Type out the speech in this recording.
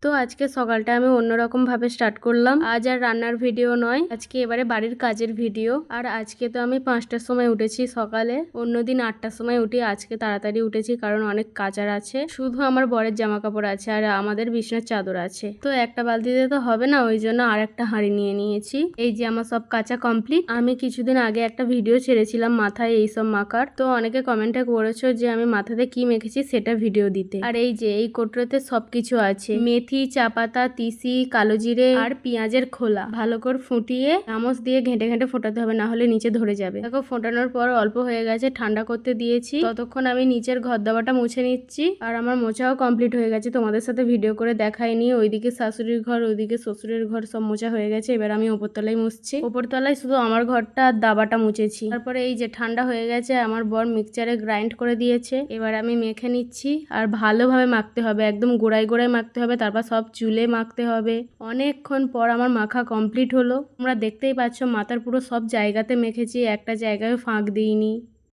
তো আজকে সকালটা আমি অন্যরকম ভাবে স্টার্ট করলাম। আজ আর রান্নার ভিডিও নয়, আজকে এবারে বাড়ির কাজের ভিডিও। আর আজকে তো আমি 5টার সময় উঠেছি সকালে, অন্যদিন 8টার সময় উঠি, আজকে তাড়াতাড়ি উঠেছি কারণ অনেক কাচার আছে। শুধু আমার বরের জামা কাপড় আছে আর আমাদের বিছনার চাদর আছে, তো একটা বালতিতে তো হবে না, ওই জন্য আর একটা হাঁড়ি নিয়ে নিয়েছি। এই যে আমার সব কাচা কমপ্লিট। আমি কিছুদিন আগে একটা ভিডিও ছেড়েছিলাম মাথায় এইসব মাখার, তো অনেকে কমেন্টে করেছো যে আমি মাথাতে কি মেখেছি সেটা ভিডিও দিতে। আর এই যে এই কোটরেতে সবকিছু আছে, মেথি, চা পাতা, তিসি, কালো জিরে আর পেঁয়াজের খোলা। ভালো করে ফুটিয়ে চামচ দিয়ে ঘেঁটে ঘেঁটে ফোটাতে হবে, না হলে নিচে ধরে যাবে। দেখো ফোটানোর পর অল্প হয়ে গেছে, ঠান্ডা করতে দিয়েছি। ততক্ষণ আমি নিচের ঘর দাবাটা মুছে নিচ্ছি। আর আমার মোছাও কমপ্লিট হয়ে গেছে, তোমাদের সাথে ভিডিও করে দেখাইনি। ওইদিকে শাশুড়ির ঘর, ওইদিকে শ্বশুরের ঘর সব মোছা হয়ে গেছে। এবার আমি ওপরতলায় মুছছি। ওপরতলায় শুধু আমার ঘরটা আর দাবাটা মুছেছি। তারপরে এই যে ঠান্ডা হয়ে গেছে, আমার বর মিক্সচারে গ্রাইন্ড করে দিয়েছে। এবার আমি মেখে নিচ্ছি। আর ভালোভাবে মাখতে হবে, একদম গোড়ায় গোড়ায় মাখতে হবে, তারপর সব চুলে মাখতে হবে। অনেকক্ষণ পর আমার মাখা কমপ্লিট হলো। তোমরা দেখতেই পাচ্ছ মাথার পুরো সব জায়গাতে মেখেছি, একটা জায়গায় ফাঁক দিইনি।